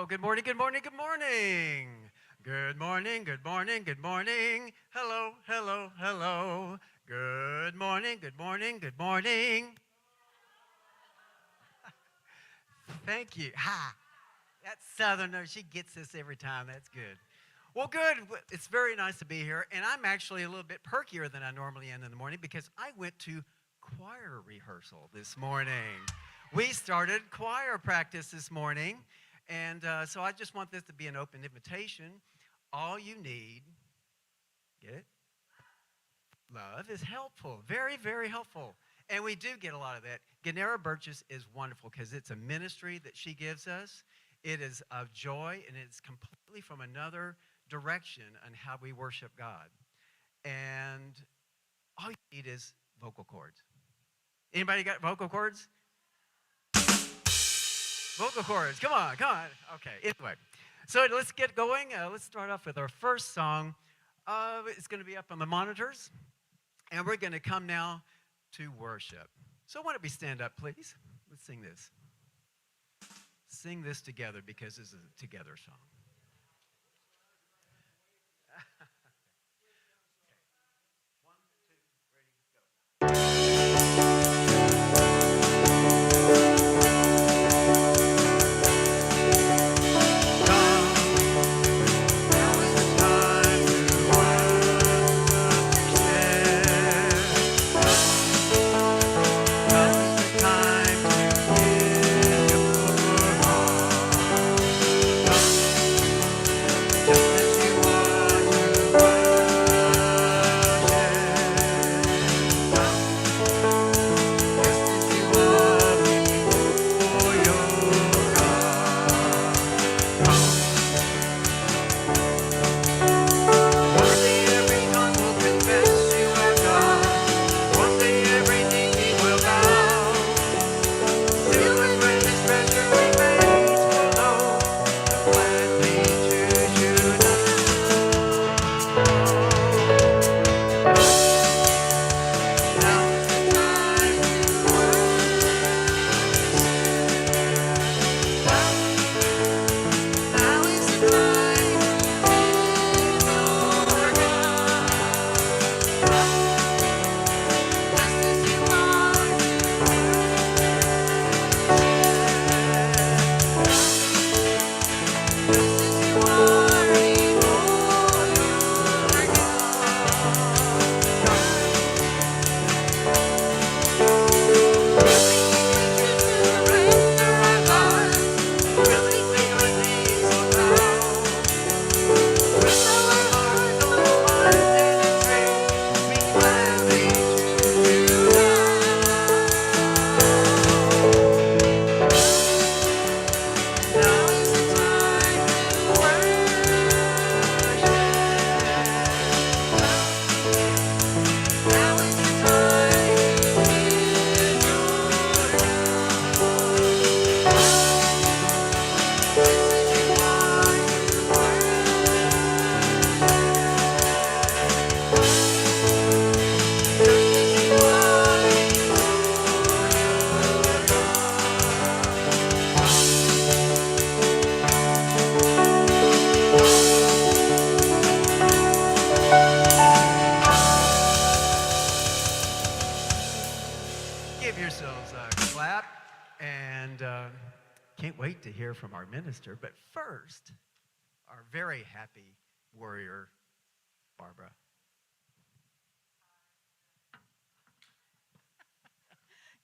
good morning, good morning, good morning. Good morning, good morning, good morning. Hello, hello, hello. Good morning, good morning, good morning. Thank you. Ha! That Southerner, she gets this every time. That's good. Well, good. It's very nice to be here. And I'm actually a little bit perkier than I normally am in the morning because I went to choir rehearsal this morning. We started choir practice this morning. And so I just want this to be an open invitation. All you need, get it? Love is helpful. Very, very helpful. And we do get a lot of that. Ganera Burgess is wonderful because it's a ministry that she gives us. It is of joy, and it's completely from another direction on how we worship God. And all you need is vocal cords. Anybody got vocal cords? Vocal cords. Come on, come on. Okay, anyway. So let's get going. Let's start off with our first song. It's going to be up on the monitors. And we're going to come now to worship. So why don't we stand up, please? Let's sing this. Sing this together because this is a together song. Can't wait to hear from our minister, but first, our very happy warrior, Barbara.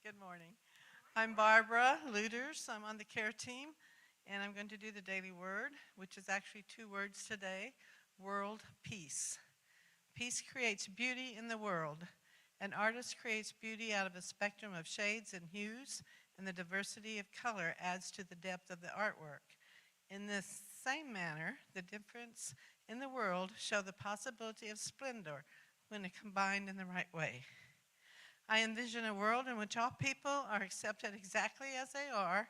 Good morning. I'm Barbara Luders. I'm on the care team, and I'm going to do the daily word, which is actually 2 words today, world peace. Peace creates beauty in the world. An artist creates beauty out of a spectrum of shades and hues, and the diversity of color adds to the depth of the artwork. In this same manner, the difference in the world show the possibility of splendor when combined in the right way. I envision a world in which all people are accepted exactly as they are,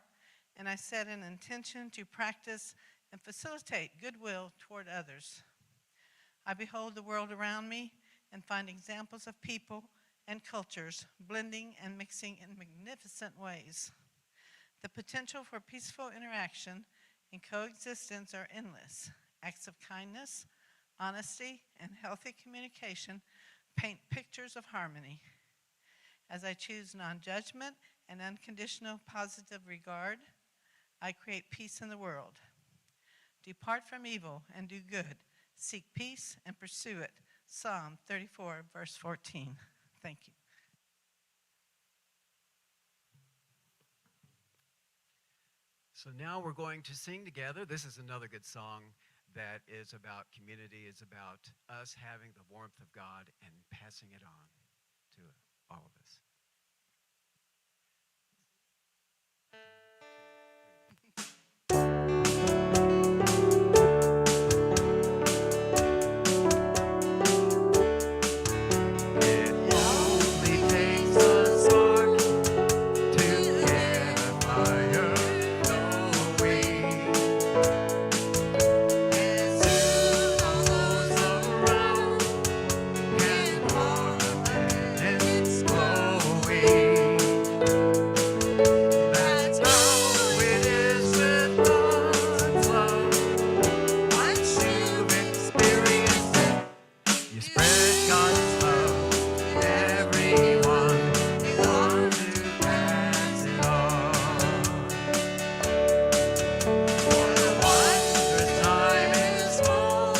and I set an intention to practice and facilitate goodwill toward others. I behold the world around me and find examples of people and cultures blending and mixing in magnificent ways. The potential for peaceful interaction in coexistence are endless. Acts of kindness, honesty, and healthy communication paint pictures of harmony. As I choose non judgment and unconditional positive regard, I create peace in the world. Depart from evil and do good. Seek peace and pursue it. Psalm 34, verse 14. Thank you. So now we're going to sing together. This is another good song that is about community. It's about us having the warmth of God and passing it on to all of us. It only takes a spark to get a fire going. As soon as goes around and warm and it's glowing. That's how it is with God's love. Once you've experienced it, you spread God's love to everyone. You want to pass it on. What a wondrous time is fall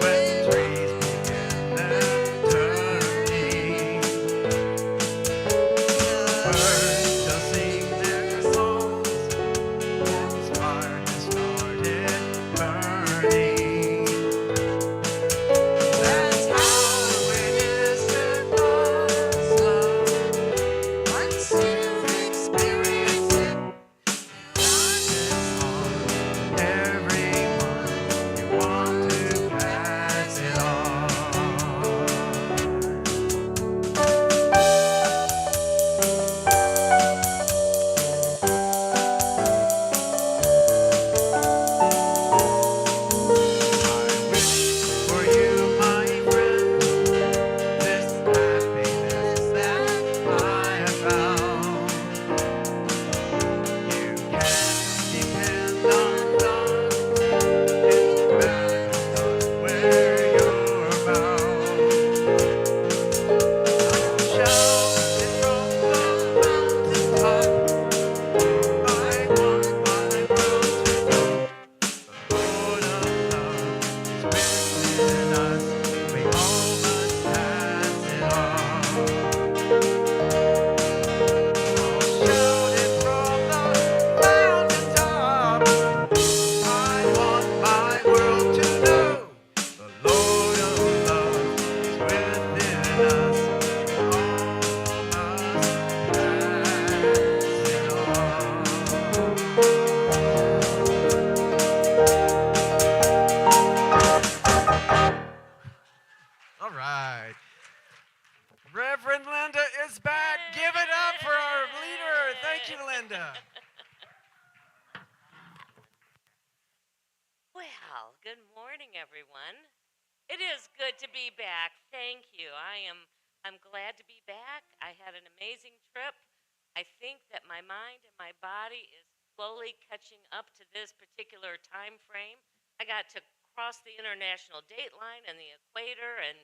when trees begin their turning. Birds shall sing their songs as fire has started burning. That's how it is with God's love. Once you've experienced it, on everyone. You want to pass it on. I wish for you, my friend, this happiness that I have found. You can depend on God. It's better where you're bound. Shout it from the mountaintop. I want my world to know. The Lord of love is within us. We all must pass it on. Shout it from the mountaintop. I want my world to know. The Lord of love is within us. We all must pass it on. All right. Reverend Linda is back. Give it up for our leader. Thank you, Linda. Well, good morning, everyone. It is good to be back. Thank you. I'm glad to be back. I had an amazing trip. I think that my mind and my body is slowly catching up to this particular time frame. I got to cross the international date line and the equator, and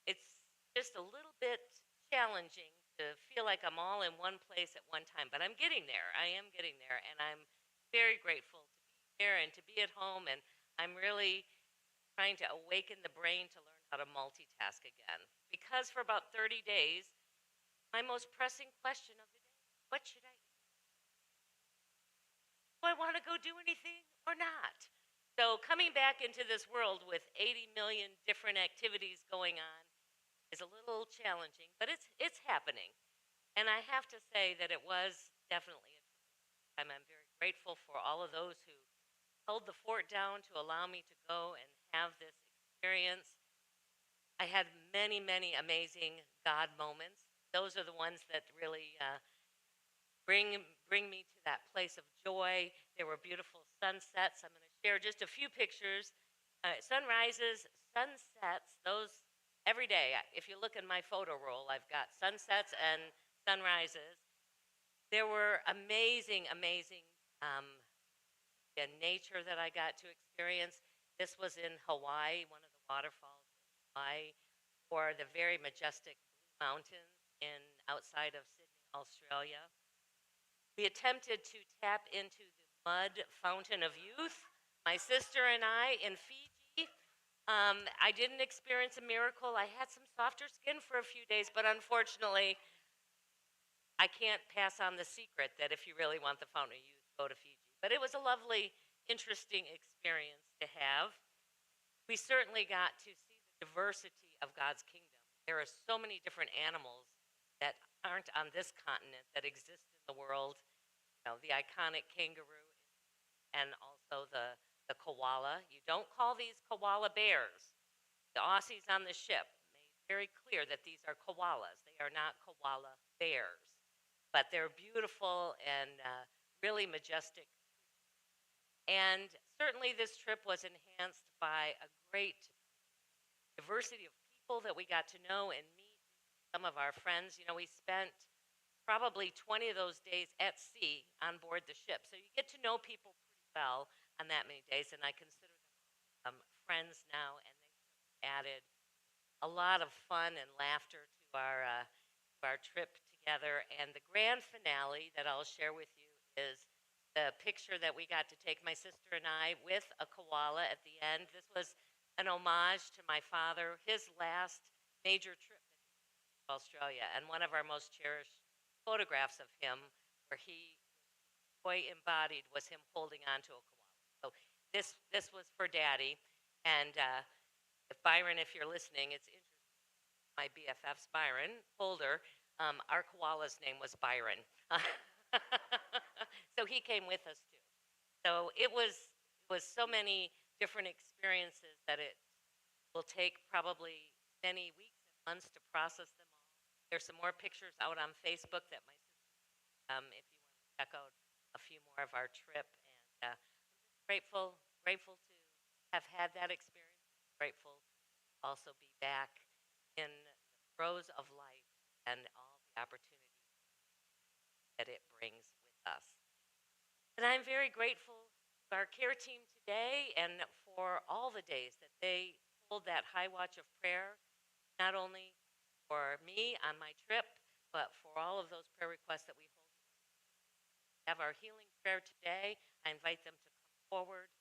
it's just a little bit challenging to feel like I'm all in one place at one time, but I'm getting there. I am getting there, and I'm very grateful to be here and to be at home, and I'm really trying to awaken the brain to learn how to multitask again. Because for about 30 days, my most pressing question of the day, what should I eat? Do I want to go do anything or not? So coming back into this world with 80 million different activities going on is a little challenging, but it's happening. And I have to say that it was definitely a time. I'm very grateful for all of those who held the fort down to allow me to go and have this experience. I had many, many amazing God moments. Those are the ones that really bring me to that place of joy. There were beautiful sunsets. I'm going to share just a few pictures. Sunrises, sunsets, those every day. If you look in my photo roll, I've got sunsets and sunrises. There were amazing, amazing and nature that I got to experience. This was in Hawaii, one of the waterfalls in Hawaii, or the very majestic Blue Mountains in outside of Sydney, Australia. We attempted to tap into the mud fountain of youth, my sister and I, in Fiji. I didn't experience a miracle. I had some softer skin for a few days, but unfortunately, I can't pass on the secret that if you really want the fountain of youth, go to Fiji. But it was a lovely, interesting experience to have. We certainly got to see the diversity of God's kingdom. There are so many different animals that aren't on this continent that exist in the world. You know, the iconic kangaroo and also the koala. You don't call these koala bears. The Aussies on the ship made very clear that these are koalas. They are not koala bears, but they're beautiful and really majestic. And certainly this trip was enhanced by a great diversity of people that we got to know and meet some of our friends. You know, we spent probably 20 of those days at sea on board the ship. So you get to know people pretty well on that many days, and I consider them friends now, and they added a lot of fun and laughter to our trip together. And the grand finale that I'll share with you is the picture that we got to take, my sister and I, with a koala at the end. This was an homage to my father, his last major trip to Australia, and one of our most cherished photographs of him, where he boy embodied, was him holding on to a koala. So this was for Daddy, and if Byron, if you're listening, it's interesting. My BFF's Byron Holder. Our koala's name was Byron, so he came with us too. So it was so many different experiences that it will take probably many weeks and months to process them all. There's some more pictures out on Facebook that my sister, if you want to check out a few more of our trip. And grateful to have had that experience. Grateful to also be back in the throes of life and all the opportunities that it brings with us. And I'm very grateful to our care team today and for all the days that they hold that high watch of prayer, not only for me on my trip, but for all of those prayer requests that we have our healing prayer today. I invite them to come forward,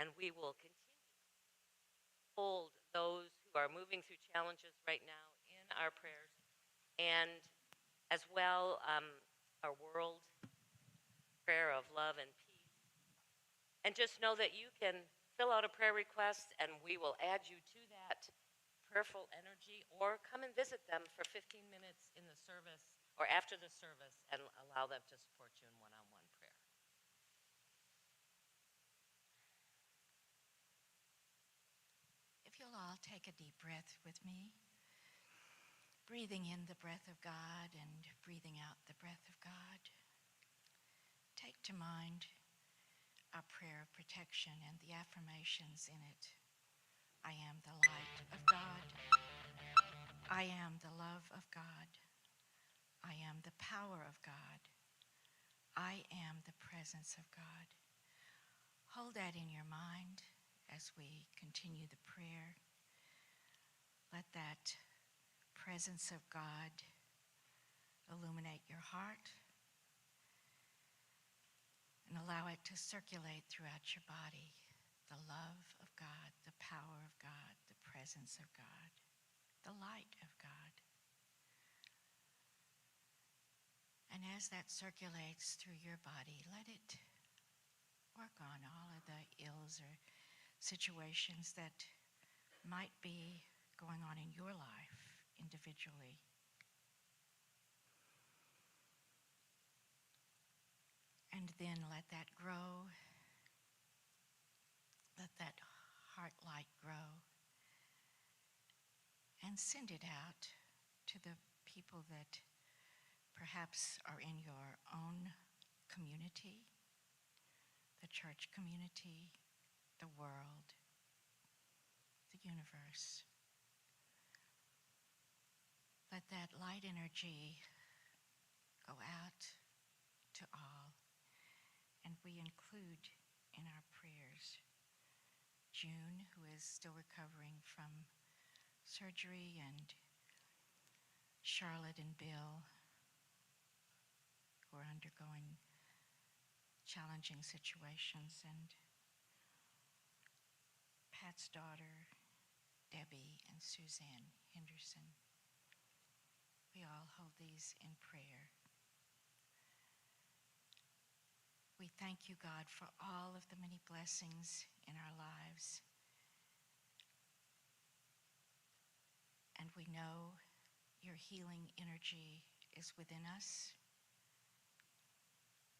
and we will continue to hold those who are moving through challenges right now in our prayers, and as well our world prayer of love and peace. And just know that you can fill out a prayer request, and we will add you to that prayerful energy, or come and visit them for 15 minutes in the service or after the service and allow them to support you in one-on-one prayer. If you'll all take a deep breath with me, breathing in the breath of God and breathing out the breath of God. Take to mind our prayer of protection and the affirmations in it. I am the light of God. I am the love of God. I am the power of God. I am the presence of God. Hold that in your mind as we continue the prayer. Let that presence of God illuminate your heart and allow it to circulate throughout your body. The love of God, the power of God, the presence of God, the light of God. And as that circulates through your body, let it work on all of the ills or situations that might be going on in your life individually. And then let that grow, let that heart light grow, and send it out to the people that perhaps are in your own community, the church community, the world, the universe. Let that light energy go out to all, and we include in our prayers. June, who is still recovering from surgery, and Charlotte and Bill, who are undergoing challenging situations, and Pat's daughter, Debbie, and Suzanne Henderson. We all hold these in prayer. We thank you, God, for all of the many blessings in our lives. And we know your healing energy is within us.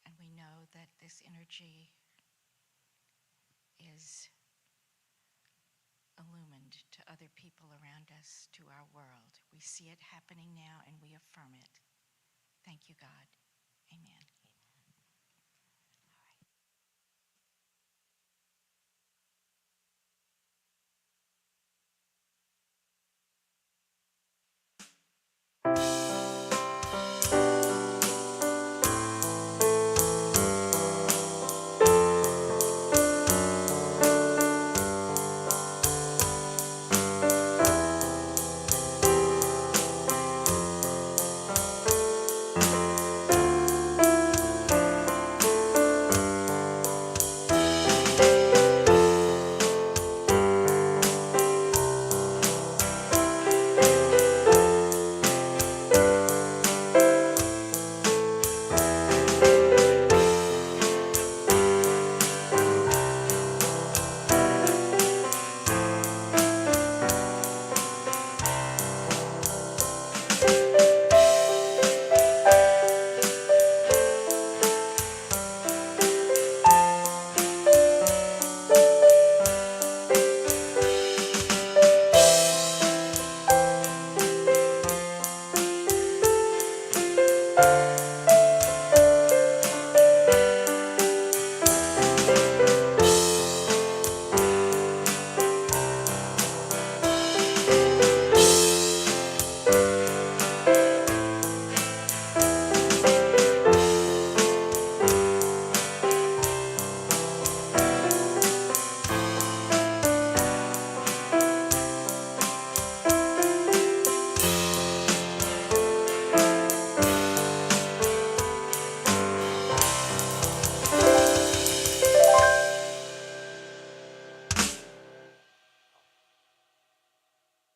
And we know that this energy is illumined to other people around us, to our world. We see it happening now and we affirm it. Thank you, God. Amen.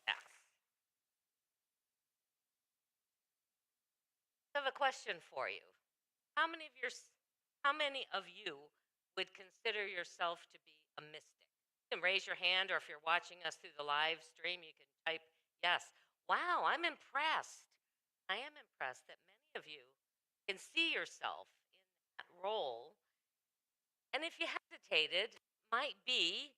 Yes. I have a question for you. How many of your how many of you would consider yourself to be a mystic? You can raise your hand, or if you're watching us through the live stream, you can type yes. Wow, I'm impressed. I am impressed that many of you can see yourself in that role. And if you hesitated, it might be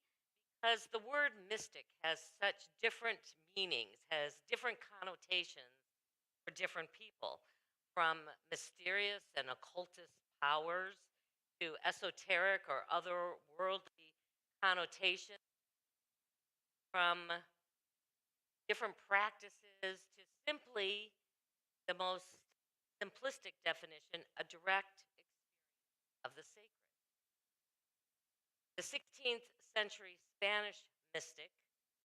because the word mystic has such different meanings, has different connotations for different people, from mysterious and occultist powers to esoteric or otherworldly connotations, from different practices to simply the most simplistic definition, a direct experience of the sacred. The 16th century Spanish mystic,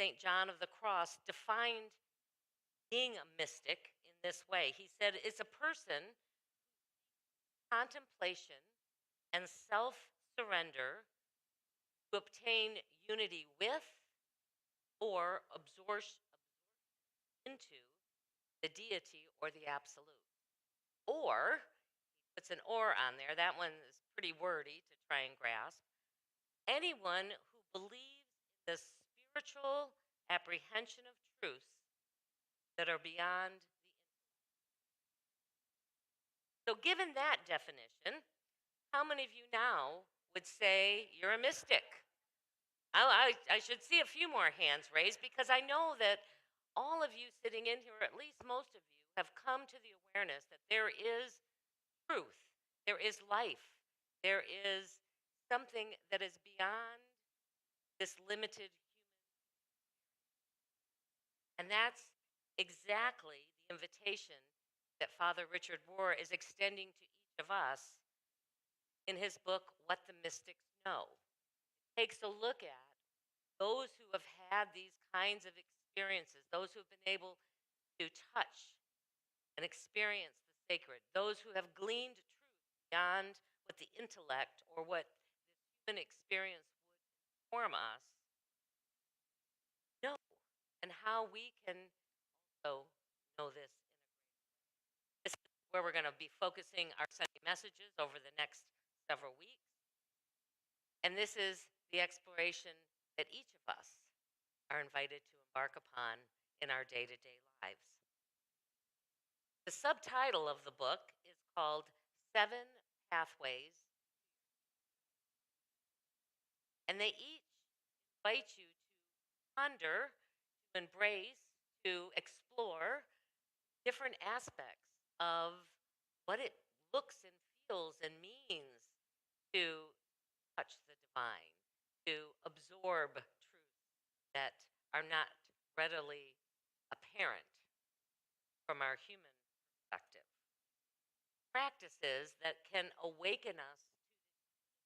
St. John of the Cross, defined being a mystic in this way. He said, it's a person contemplation and self surrender to obtain unity with or absorption into the deity or the absolute. Or, he puts an or on there, that one is pretty wordy to try and grasp. Anyone who believes in the spiritual apprehension of truths that are beyond the intellect. So, given that definition, how many of you now would say you're a mystic? I should see a few more hands raised, because I know that all of you sitting in here, or at least most of you, have come to the awareness that there is truth, there is life, there is something that is beyond this limited human. And that's exactly the invitation that Father Richard Rohr is extending to each of us in his book, What the Mystics Know. takes a look at those who have had these kinds of experiences, those who have been able to touch and experience the sacred, those who have gleaned truth beyond what the intellect or what this human experience would inform us, know, and how we can also know this in a greater way. This is where we're going to be focusing our Sunday messages over the next several weeks. And this is the exploration that each of us are invited to embark upon in our day to day lives. The subtitle of the book is called Seven Pathways, and they each invite you to ponder, to embrace, to explore different aspects of what it looks and feels and means to touch the divine, to absorb truths that are not readily apparent from our human perspective. Practices that can awaken us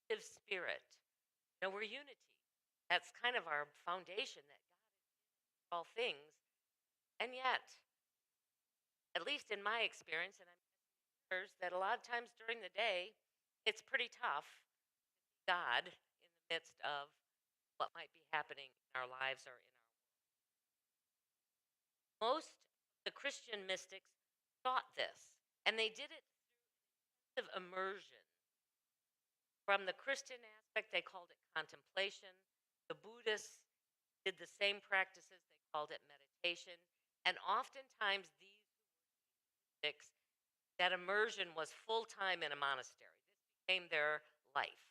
to this spirit. You know, we're unity. That's kind of our foundation that God is in all things. And yet, at least in my experience, and I'm guessing yours, that a lot of times during the day, it's pretty tough to see God in the midst of what might be happening in our lives or in our world. Most of the Christian mystics thought this, and they did it through an intensive immersion. From the Christian aspect, they called it contemplation. The Buddhists did the same practices, they called it meditation. And oftentimes, these mystics, that immersion was full time in a monastery. This became their life,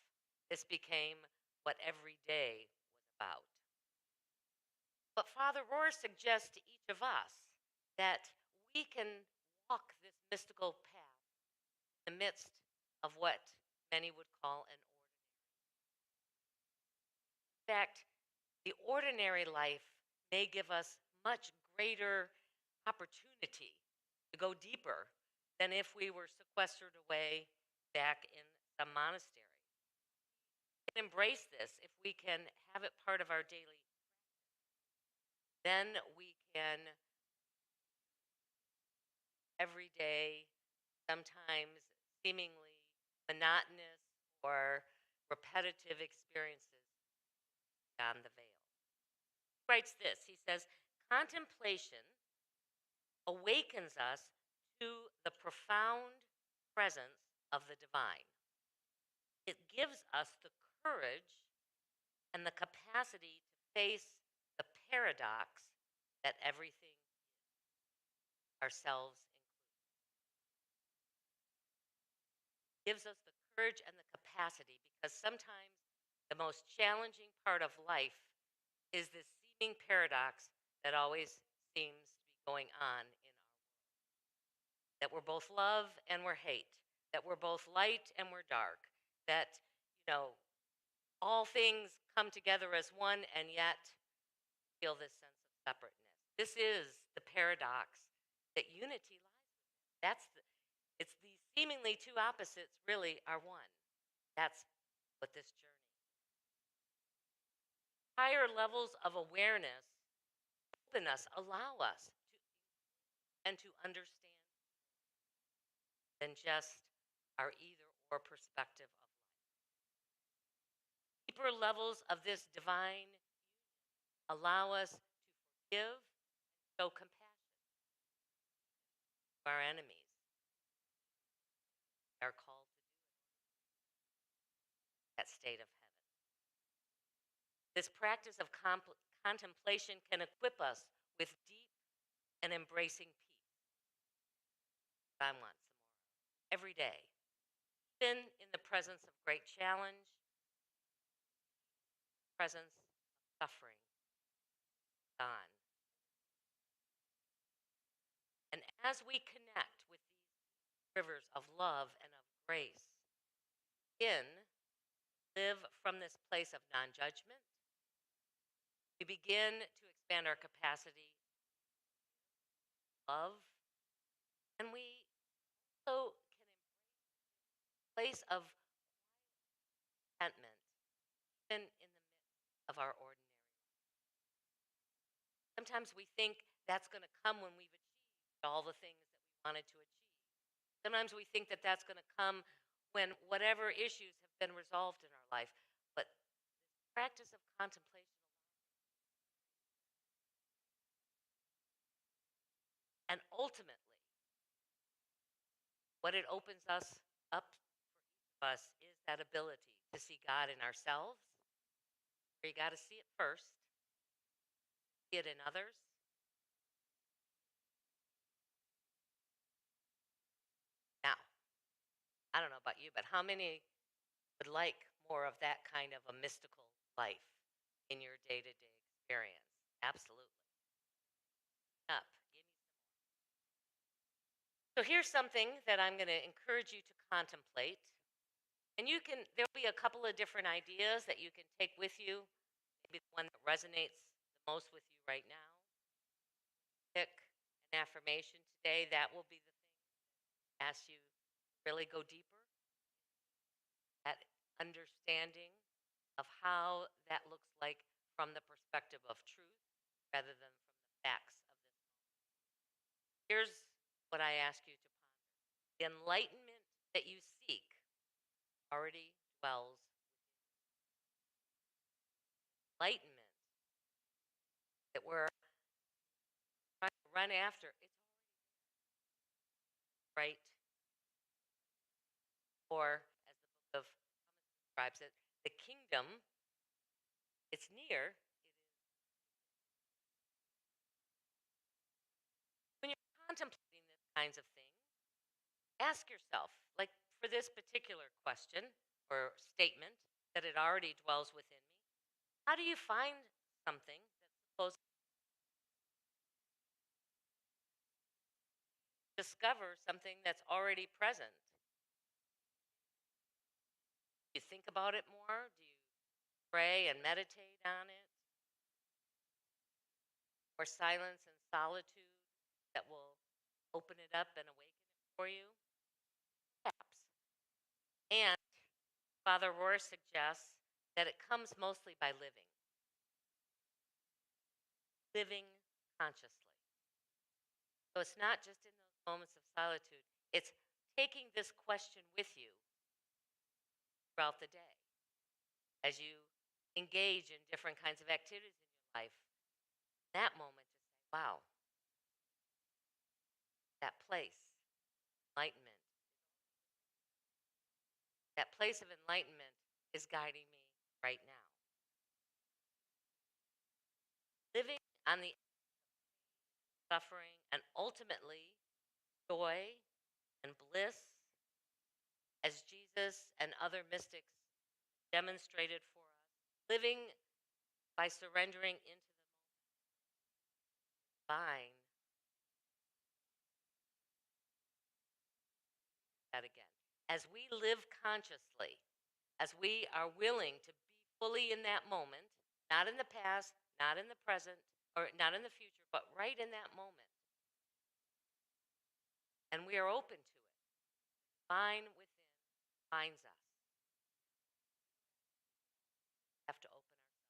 this became what every day was about. But Father Rohr suggests to each of us that we can walk this mystical path in the midst of what many would call an ordinary. In fact, the ordinary life may give us much greater opportunity to go deeper than if we were sequestered away back in some monastery. We can embrace this if we can have it part of our daily. Then we can every day, sometimes seemingly monotonous or repetitive experiences beyond the veil. He writes this. He says, contemplation awakens us to the profound presence of the divine. It gives us the courage and the capacity to face the paradox that everything is, ourselves included. It gives us the courage and the capacity because sometimes the most challenging part of life is this seeming paradox that always seems to be going on in our that we're both love and we're hate, that we're both light and we're dark, that, all things come together as one and yet feel this sense of separateness. This is the paradox that unity lies within. It's these seemingly two opposites really are one. That's what this journey is. Higher levels of awareness open us, allow us to and to understand than just our either or perspective of life. Deeper levels of this divine union allow us to forgive and show compassion to our enemies. We are called to do it, that state of heaven. This practice of contemplation can equip us with deep and embracing peace. I want some more every day, even in the presence of great challenge, presence of suffering, gone. And as we connect with these rivers of love and of grace, begin to live from this place of non judgment, we begin to expand our capacity to love, and we also can embrace a place of contentment, even in the midst of our ordinary. Sometimes we think that's going to come when we've achieved all the things that we wanted to achieve. Sometimes we think that that's going to come when whatever issues have been resolved in our life. But this practice of contemplation, and ultimately, what it opens us up for each of us is that ability to see God in ourselves, where you got to see it first, see it in others. Now, I don't know about you, but how many would like more of that kind of a mystical life in your day to day experience? Absolutely. Up. Give me some more. So here's something that I'm going to encourage you to contemplate. And there'll be a couple of different ideas that you can take with you. Maybe the one that resonates the most with you right now. Pick an affirmation today. That will be the thing that asks you to really go deeper. That understanding of how that looks like from the perspective of truth rather than from the facts of this moment. Here's what I ask you to ponder. The enlightenment that you seek already dwells within. Enlightenment that we're trying to run after, it's already right. Or, as the book of Thomas describes it, the kingdom, it's near. When you're contemplating these kinds of things, ask yourself, like for this particular question or statement, that it already dwells within me, how do you find something that's supposed to discover something that's already present? Do you think about it more? Do you pray and meditate on it? Or silence and solitude that will open it up and awaken it for you? Perhaps. And Father Rohr suggests that it comes mostly by living consciously. So it's not just in those moments of solitude, it's taking this question with you throughout the day as you engage in different kinds of activities in your life. That moment to say, wow, that place, enlightenment, that place of enlightenment is guiding me right now. Living on the suffering and ultimately joy and bliss as Jesus and other mystics demonstrated for us. Living by surrendering into the divine. That again. As we live consciously, as we are willing to be fully in that moment, not in the past, not in the present, or not in the future, but right in that moment, and we are open to it, divine within finds us. We have to open ourselves.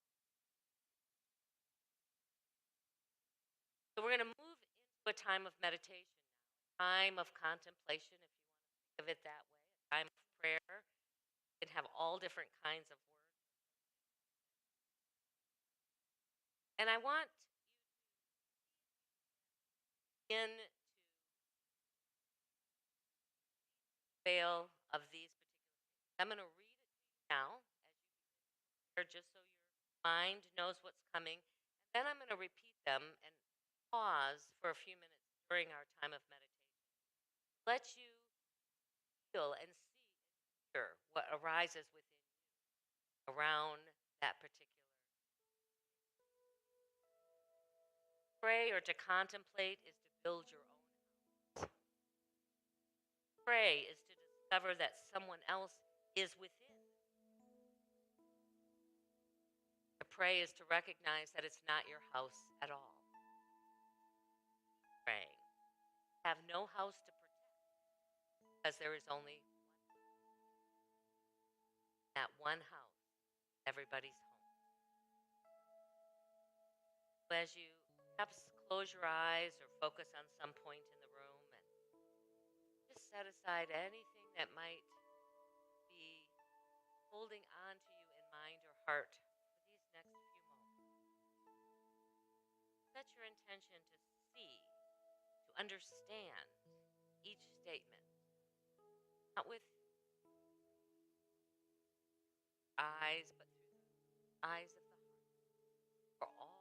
So we're going to move into a time of meditation now, a time of contemplation, if you want to think of it that way, a time of prayer. It can have all different kinds of words. And I want you to begin to veil of these particular things. I'm going to read it to you now as you prepare, just so your mind knows what's coming. And then I'm going to repeat them and pause for a few minutes during our time of meditation. Let you feel and see and hear what arises within you around that particular. Pray or to contemplate is to build your own house. Pray is to discover that someone else is within. To pray is to recognize that it's not your house at all. Praying. Have no house to protect because there is only that one house, everybody's home. As you perhaps close your eyes or focus on some point in the room and just set aside anything that might be holding on to you in mind or heart for these next few moments. Set your intention to see, to understand each statement, not with eyes, but through the eyes of the heart. For all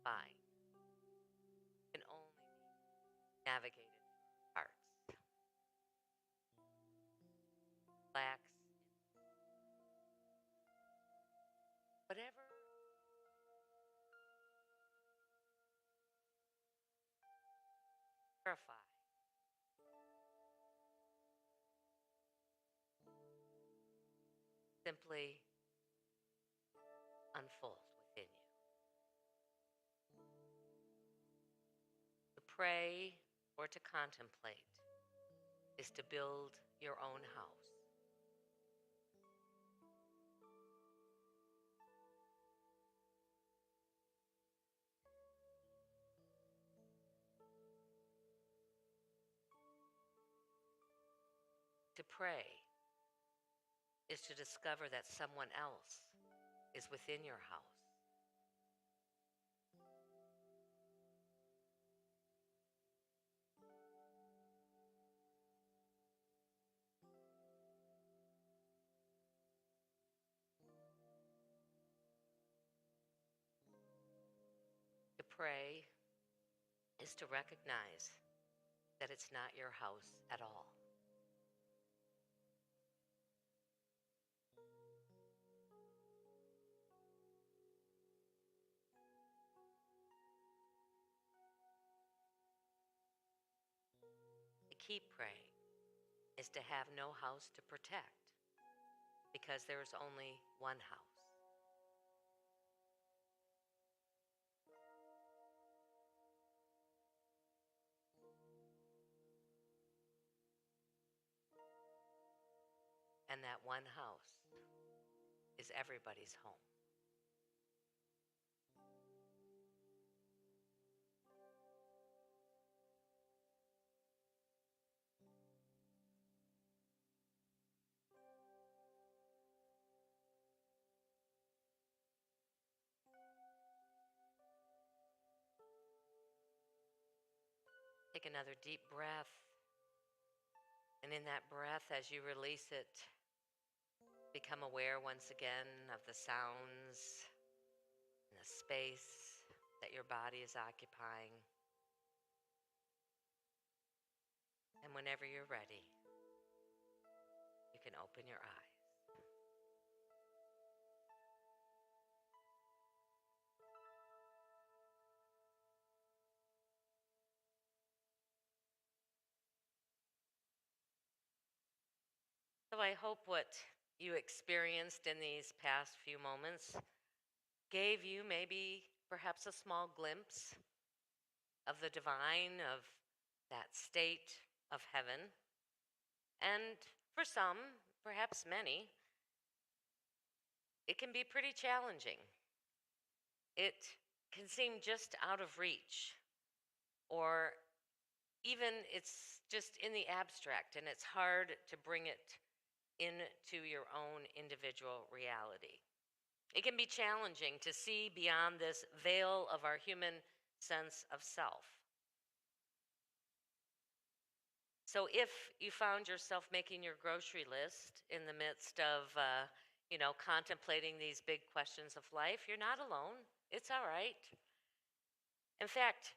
fine can only be navigated through our hearts. Relax in whatever purify. Simply unfold within you. To pray or to contemplate is to build your own house. To pray is to discover that someone else is within your house. To pray is to recognize that it's not your house at all. To keep praying is to have no house to protect because there is only one house. And that one house is everybody's home. Take another deep breath. And in that breath, as you release it, become aware once again of the sounds and the space that your body is occupying. And whenever you're ready, you can open your eyes. So I hope what you experienced in these past few moments gave you maybe perhaps a small glimpse of the divine, of that state of heaven. And for some, perhaps many, it can be pretty challenging. It can seem just out of reach, or even it's just in the abstract and it's hard to bring it into your own individual reality. It can be challenging to see beyond this veil of our human sense of self. So if you found yourself making your grocery list in the midst of, contemplating these big questions of life, you're not alone. It's all right. In fact,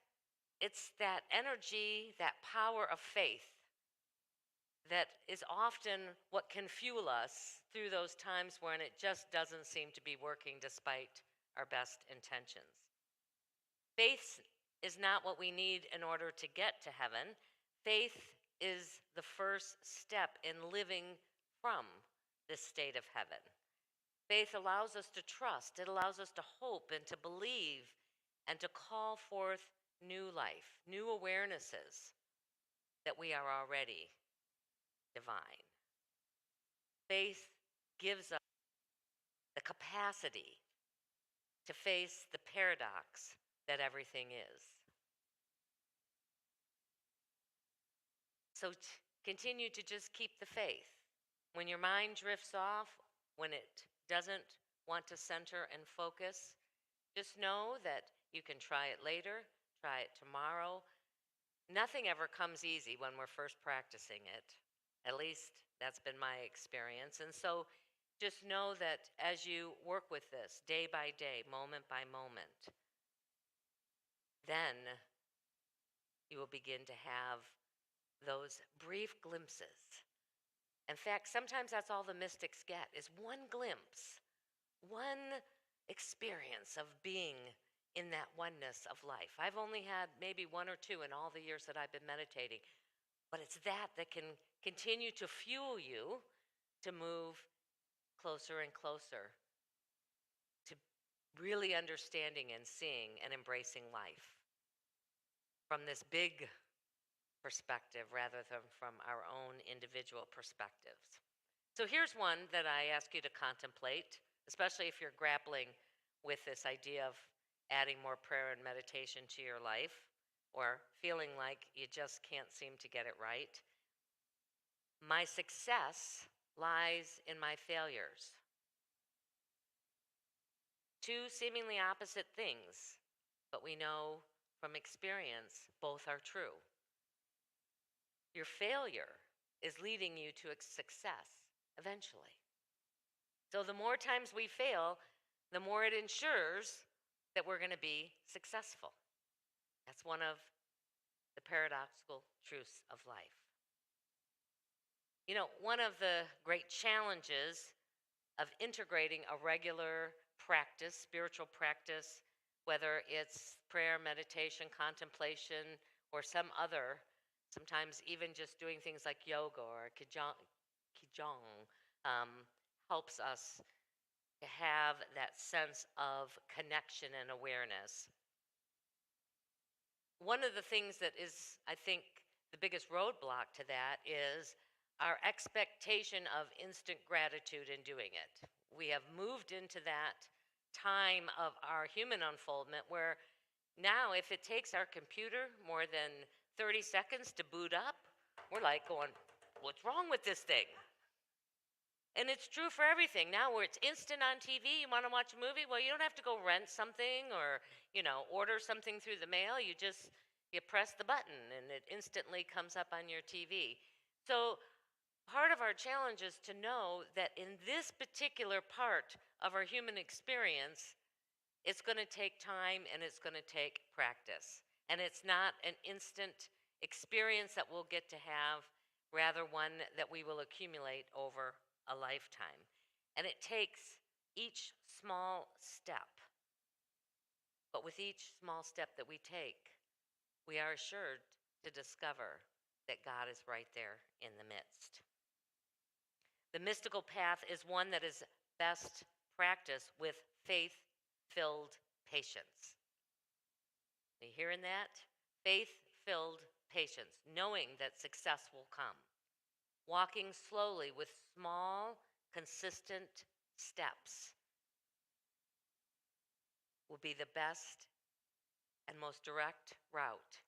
it's that energy, that power of faith that is often what can fuel us through those times when it just doesn't seem to be working despite our best intentions. Faith is not what we need in order to get to heaven. Faith is the first step in living from this state of heaven. Faith allows us to trust, it allows us to hope and to believe and to call forth new life, new awarenesses that we are already divine. Faith gives us the capacity to face the paradox that everything is. So continue to just keep the faith. When your mind drifts off, when it doesn't want to center and focus, just know that you can try it later, try it tomorrow. Nothing ever comes easy when we're first practicing it. At least that's been my experience. And so just know that as you work with this day by day, moment by moment, then you will begin to have those brief glimpses. In fact, sometimes that's all the mystics get is one glimpse, one experience of being in that oneness of life. I've only had maybe one or two in all the years that I've been meditating, but it's that can continue to fuel you to move closer and closer to really understanding and seeing and embracing life from this big perspective rather than from our own individual perspectives. So here's one that I ask you to contemplate, especially if you're grappling with this idea of adding more prayer and meditation to your life or feeling like you just can't seem to get it right. My success lies in my failures. Two seemingly opposite things, but we know from experience both are true. Your failure is leading you to a success eventually. So the more times we fail, the more it ensures that we're going to be successful. That's one of the paradoxical truths of life. You know, one of the great challenges of integrating a regular practice, spiritual practice, whether it's prayer, meditation, contemplation, or some other, sometimes even just doing things like yoga or qigong helps us to have that sense of connection and awareness. One of the things that is, I think, the biggest roadblock to that is our expectation of instant gratitude in doing it. We have moved into that time of our human unfoldment where now, if it takes our computer more than 30 seconds to boot up, we're like going, what's wrong with this thing? And it's true for everything. Now where it's instant on TV, you want to watch a movie, well, you don't have to go rent something or, order something through the mail. You press the button and it instantly comes up on your TV. So part of our challenge is to know that in this particular part of our human experience, it's going to take time and it's going to take practice. And it's not an instant experience that we'll get to have, rather one that we will accumulate over a lifetime. And it takes each small step. But with each small step that we take, we are assured to discover that God is right there in the midst. The mystical path is one that is best practiced with faith-filled patience. Are you hearing that? Faith-filled patience, knowing that success will come. Walking slowly with small, consistent steps will be the best and most direct route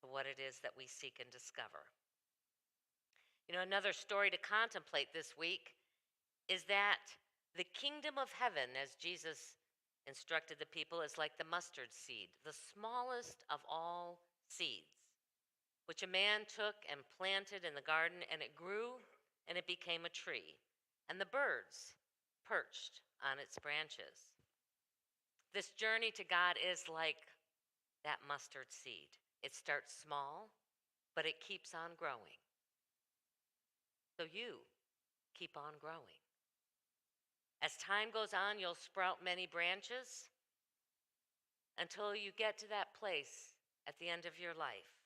to what it is that we seek and discover. Another story to contemplate this week is that the kingdom of heaven, as Jesus instructed the people, is like the mustard seed, the smallest of all seeds, which a man took and planted in the garden, and it grew and it became a tree, and the birds perched on its branches. This journey to God is like that mustard seed. It starts small, but it keeps on growing. So you keep on growing. As time goes on, you'll sprout many branches until you get to that place at the end of your life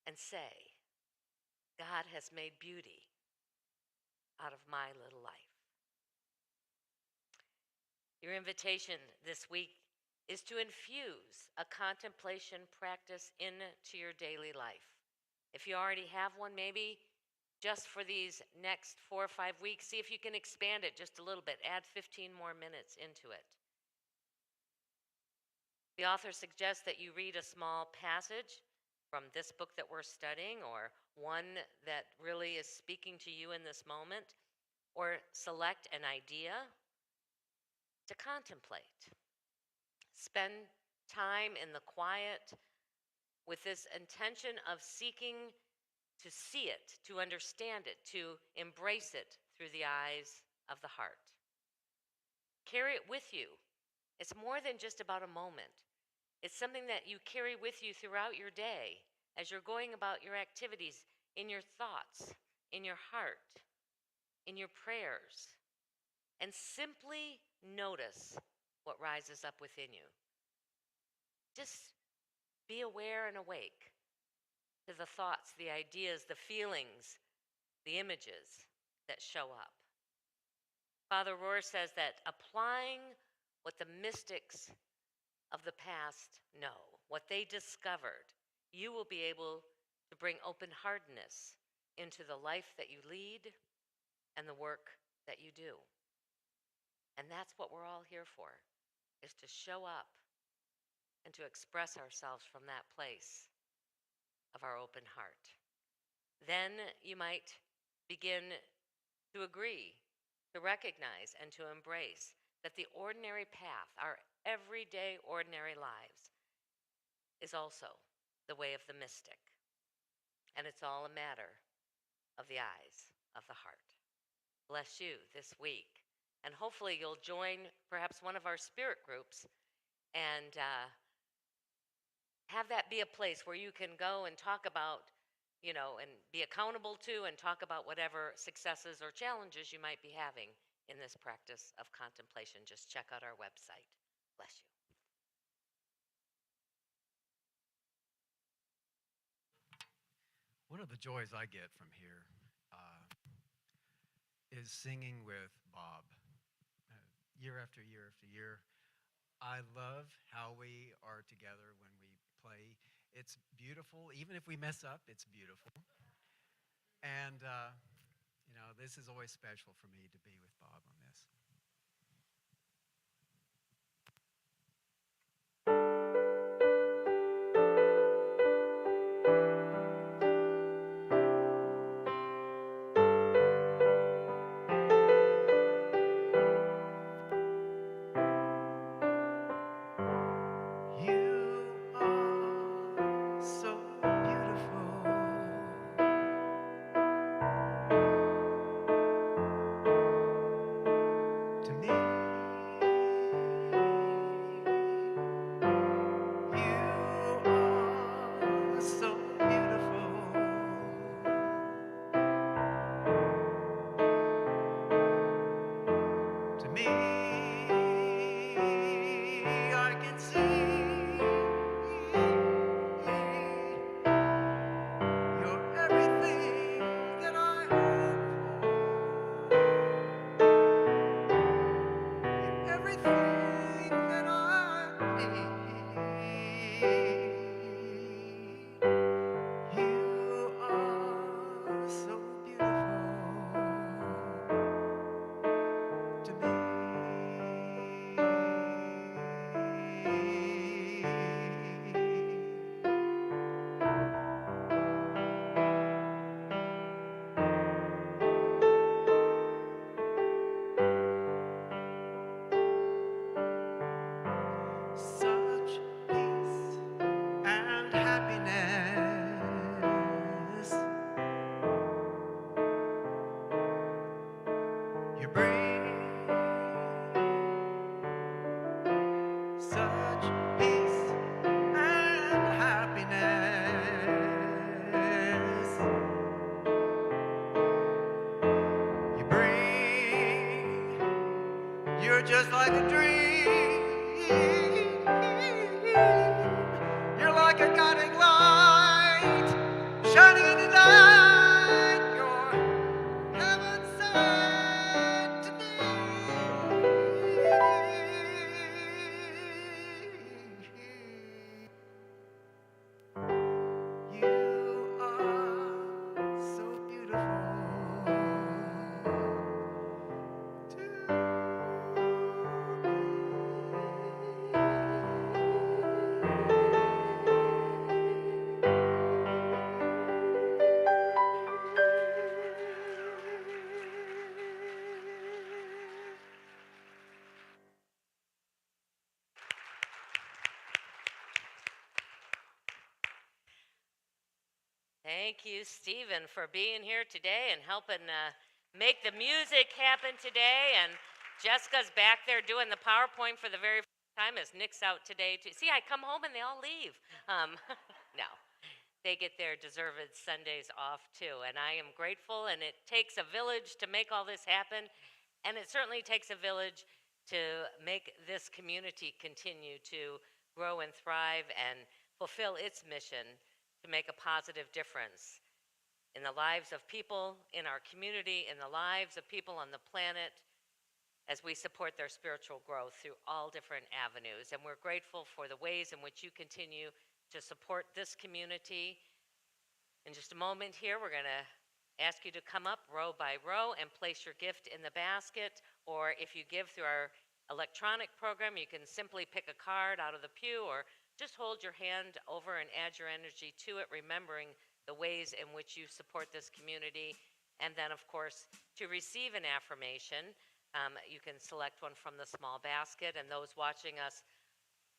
and say, God has made beauty out of my little life. Your invitation this week is to infuse a contemplation practice into your daily life. If you already have one, maybe just for these next 4 or 5 weeks. See if you can expand it just a little bit. Add 15 more minutes into it. The author suggests that you read a small passage from this book that we're studying, or one that really is speaking to you in this moment, or select an idea to contemplate. Spend time in the quiet with this intention of seeking to see it, to understand it, to embrace it through the eyes of the heart. Carry it with you. It's more than just about a moment. It's something that you carry with you throughout your day as you're going about your activities, in your thoughts, in your heart, in your prayers. And simply notice what rises up within you. Just be aware and awake to the thoughts, the ideas, the feelings, the images that show up. Father Rohr says that applying what the mystics of the past know, what they discovered, you will be able to bring open-heartedness into the life that you lead and the work that you do. And that's what we're all here for, is to show up and to express ourselves from that place of our open heart. Then you might begin to agree, to recognize, and to embrace that the ordinary path, our everyday ordinary lives, is also the way of the mystic. And it's all a matter of the eyes of the heart. Bless you this week. And hopefully you'll join perhaps one of our spirit groups and have that be a place where you can go and talk about, and be accountable to and talk about whatever successes or challenges you might be having in this practice of contemplation. Just check out our website. Bless you. One of the joys I get from here is singing with Bob year after year after year. I love how we are together when we play. It's beautiful. Even if we mess up, it's beautiful. And, this is always special for me to be with Bob on this. You are so beautiful. Thank you, Stephen, for being here today and helping make the music happen today. And Jessica's back there doing the PowerPoint for the very first time as Nick's out today too. See, I come home and they all leave. No, they get their deserved Sundays off too. And I am grateful, and it takes a village to make all this happen. And it certainly takes a village to make this community continue to grow and thrive and fulfill its mission to make a positive difference in the lives of people in our community, in the lives of people on the planet, as we support their spiritual growth through all different avenues. And we're grateful for the ways in which you continue to support this community. In just a moment here, we're going to ask you to come up row by row and place your gift in the basket. Or if you give through our electronic program, you can simply pick a card out of the pew or just hold your hand over and add your energy to it, remembering the ways in which you support this community. And then, of course, to receive an affirmation, you can select one from the small basket. And those watching us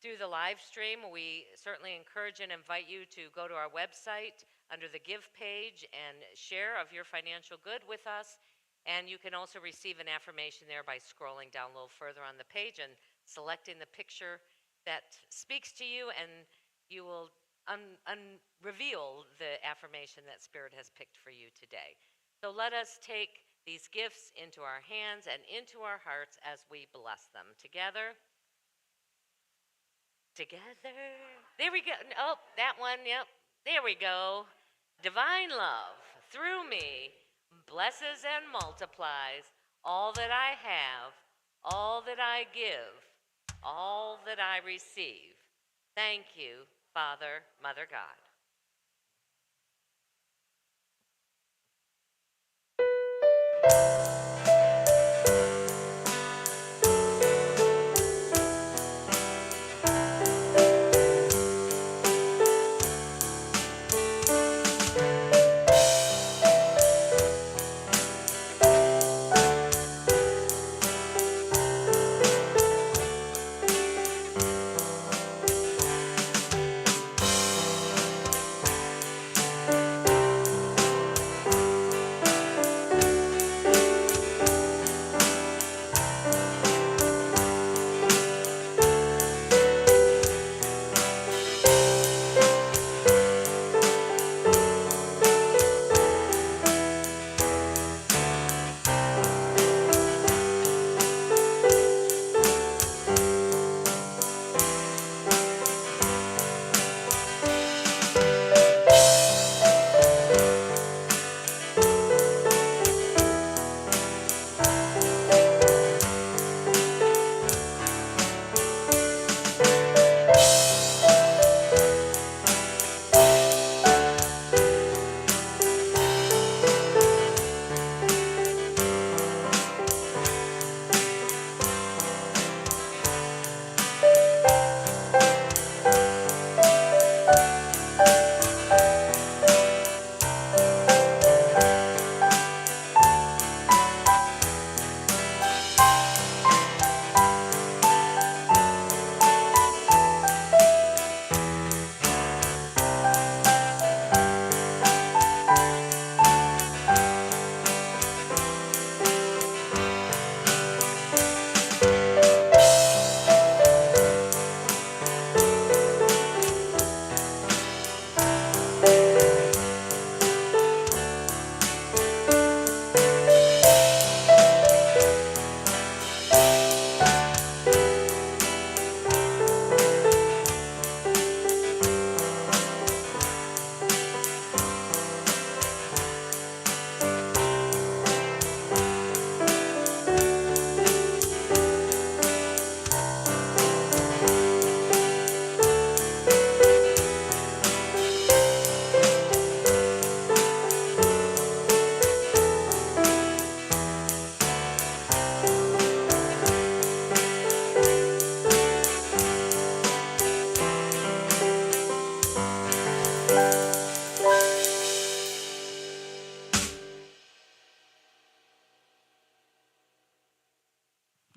through the live stream, we certainly encourage and invite you to go to our website under the Give page and share of your financial good with us. And you can also receive an affirmation there by scrolling down a little further on the page and selecting the picture that speaks to you, and you will reveal the affirmation that Spirit has picked for you today. So let us take these gifts into our hands and into our hearts as we bless them together. Together. There we go. Oh, that one. Yep. There we go. Divine love through me blesses and multiplies all that I have, all that I give, all that I receive. Thank you, Father, Mother God.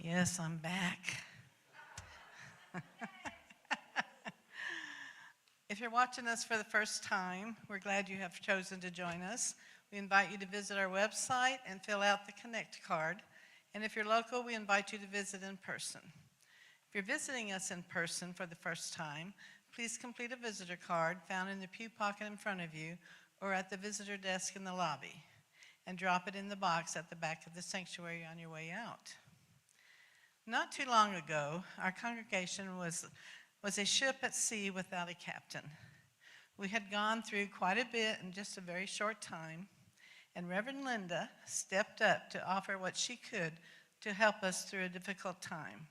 Yes, I'm back. If If you're watching us for the first time, we're glad you have chosen to join us. We invite you to visit our website and fill out the Connect card. And if you're local, we invite you to visit in person. If you're visiting us in person for the first time, please complete a visitor card found in the pew pocket in front of you or at the visitor desk in the lobby, and drop it in the box at the back of the sanctuary on your way out. Not too long ago, our congregation was a ship at sea without a captain. We had gone through quite a bit in just a very short time, and Reverend Linda stepped up to offer what she could to help us through a difficult time.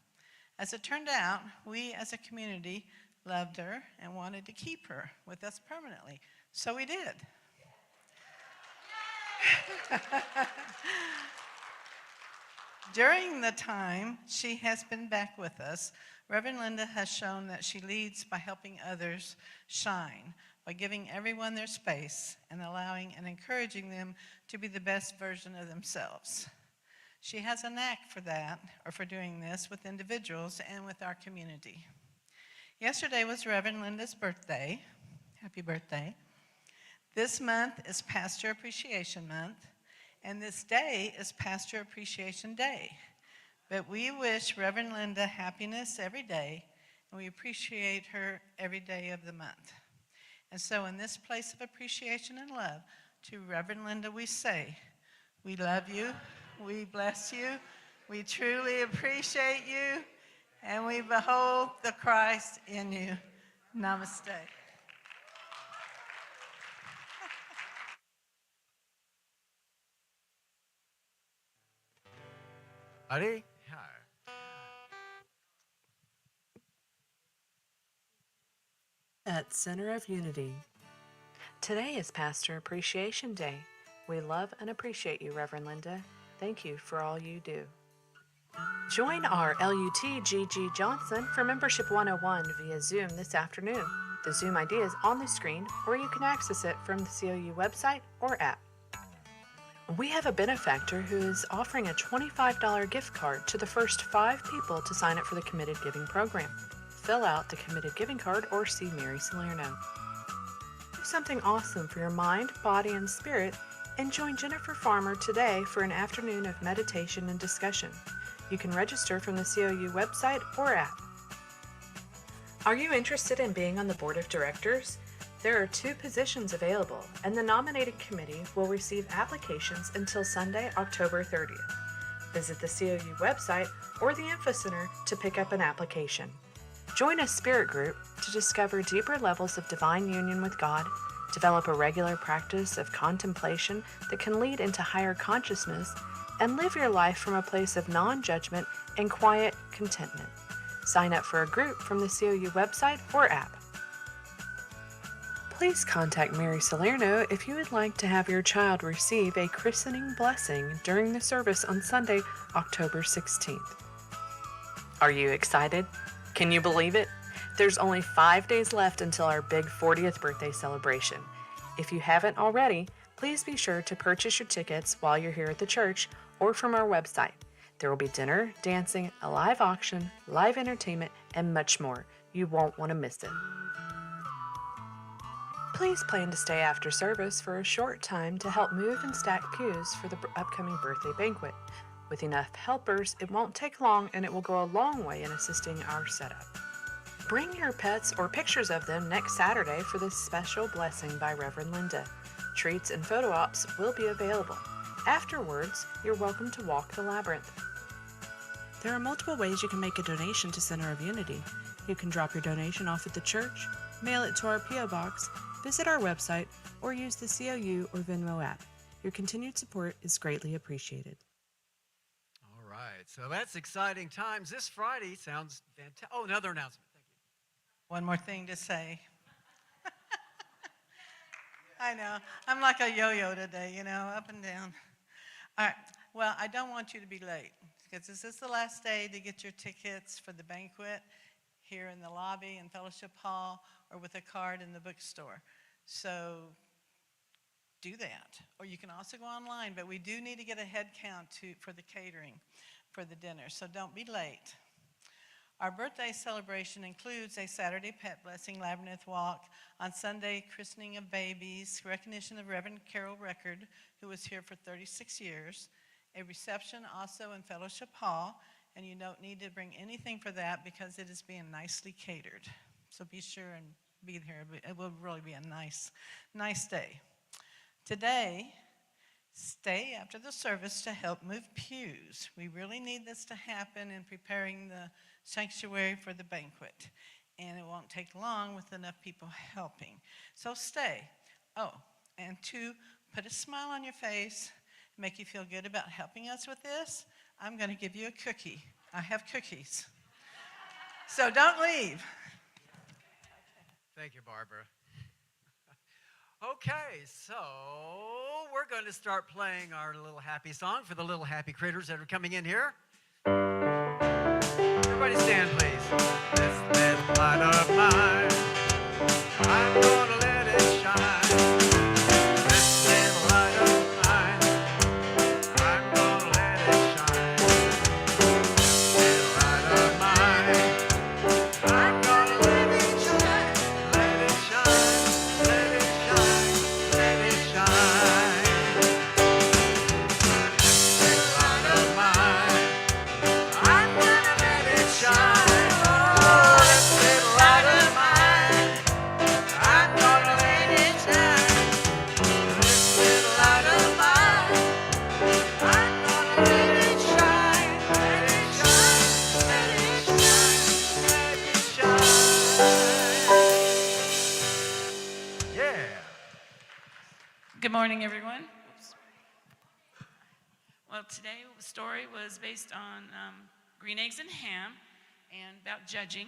As it turned out, we as a community loved her and wanted to keep her with us permanently, so we did. During the time she has been back with us, Reverend Linda has shown that she leads by helping others shine, by giving everyone their space and allowing and encouraging them to be the best version of themselves. She has a knack for that, or for doing this, with individuals and with our community. Yesterday was Reverend Linda's birthday. Happy birthday. This month is Pastor Appreciation Month, and this day is Pastor Appreciation Day. But we wish Reverend Linda happiness every day, and we appreciate her every day of the month. And so in this place of appreciation and love, to Reverend Linda we say, we love you, we bless you, we truly appreciate you, and we behold the Christ in you. Namaste. Ready? At Center of Unity. Today is Pastor Appreciation Day. We love and appreciate you, Reverend Linda. Thank you for all you do. Join our LUT GG Johnson for Membership 101 via Zoom this afternoon. The Zoom ID is on the screen, or you can access it from the COU website or app. We have a benefactor who is offering a $25 gift card to the first 5 people to sign up for the Committed Giving program. Fill out the Committed Giving card or see Mary Salerno. Do something awesome for your mind, body, and spirit, and join Jennifer Farmer today for an afternoon of meditation and discussion. You can register from the COU website or app. Are you interested in being on the board of directors? There are 2 positions available, and the nominating committee will receive applications until Sunday, October 30th. Visit the COU website or the Info Center to pick up an application. Join a spirit group to discover deeper levels of divine union with God, develop a regular practice of contemplation that can lead into higher consciousness, and live your life from a place of non-judgment and quiet contentment. Sign up for a group from the COU website or app. Please contact Mary Salerno if you would like to have your child receive a christening blessing during the service on Sunday, October 16th. Are you excited? Can you believe it? There's only 5 days left until our big 40th birthday celebration. If you haven't already, please be sure to purchase your tickets while you're here at the church or from our website. There will be dinner, dancing, a live auction, live entertainment, and much more. You won't want to miss it. Please plan to stay after service for a short time to help move and stack pews for the upcoming birthday banquet. With enough helpers, it won't take long and it will go a long way in assisting our setup. Bring your pets or pictures of them next Saturday for this special blessing by Reverend Linda. Treats and photo ops will be available. Afterwards, you're welcome to walk the labyrinth. There are multiple ways you can make a donation to Center of Unity. You can drop your donation off at the church, mail it to our P.O. Box, visit our website, or use the COU or Venmo app. Your continued support is greatly appreciated. All right, so that's exciting times. This Friday sounds fantastic. Oh, another announcement. Thank you. One more thing to say. I know. I'm like a yo-yo today, up and down. All right. Well, I don't want you to be late because this is the last day to get your tickets for the banquet here in the lobby in Fellowship Hall or with a card in the bookstore. So do that. Or you can also go online, but we do need to get a head count for the catering for the dinner, so don't be late. Our birthday celebration includes a Saturday pet blessing labyrinth walk, on Sunday christening of babies, recognition of Reverend Carol Record, who was here for 36 years, a reception also in Fellowship Hall, and you don't need to bring anything for that because it is being nicely catered. So be sure and be there. It will really be a nice day. Today, stay after the service to help move pews. We really need this to happen in preparing the sanctuary for the banquet. And it won't take long with enough people helping. So stay. Oh, and to put a smile on your face, make you feel good about helping us with this, I'm going to give you a cookie. I have cookies. So don't leave. Thank you, Barbara. Okay, so we're going to start playing our little happy song for the little happy critters that are coming in here. Everybody stand, please. This little light of mine, I'm gonna let it shine. This little light of mine, I'm gonna let it shine. This little light of mine, I'm gonna let it shine. Let it shine, let it shine, let it shine. This little light of mine, I'm gonna let it shine. Oh, this little light of mine, I'm gonna let it shine. This little light of mine, I'm gonna let it shine. Let it shine, let it shine, let it shine. Yeah. Good morning, everyone. Oops. Well, today the story was based on green eggs and ham and about judging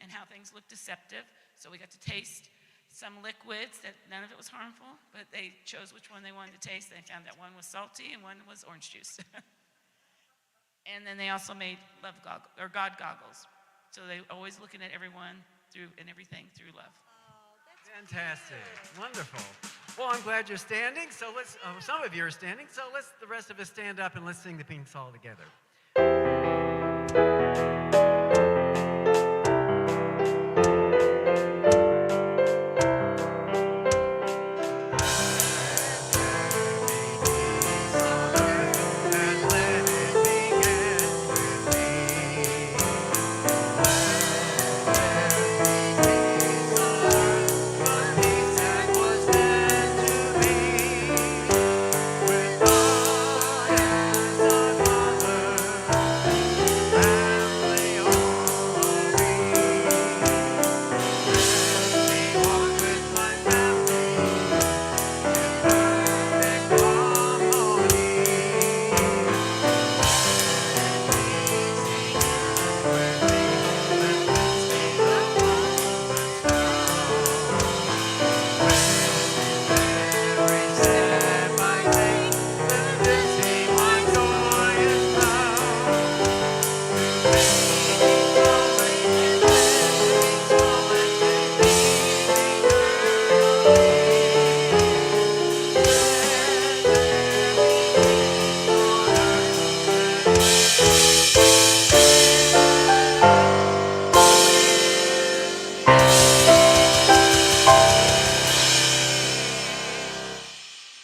and how things look deceptive. So we got to taste some liquids that none of it was harmful, but they chose which one they wanted to taste. They found that one was salty and one was orange juice. And then they also made God goggles. So they always looking at everyone through and everything through love. Fantastic. Wonderful. Well, I'm glad you're standing. So let's, some of you are standing. So let's, the rest of us stand up and let's sing the pink song together.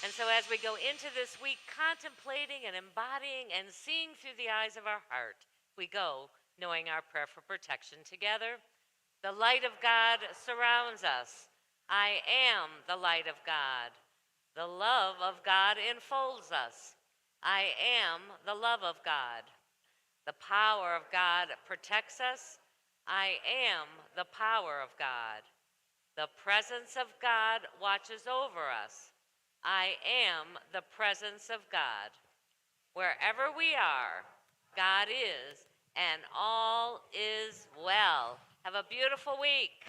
And so as we go into this week contemplating and embodying and seeing through the eyes of our heart, we go knowing our prayer for protection together. The light of God surrounds us. I am the light of God. The love of God enfolds us. I am the love of God. The power of God protects us. I am the power of God. The presence of God watches over us. I am the presence of God. Wherever we are, God is, and all is well. Have a beautiful week.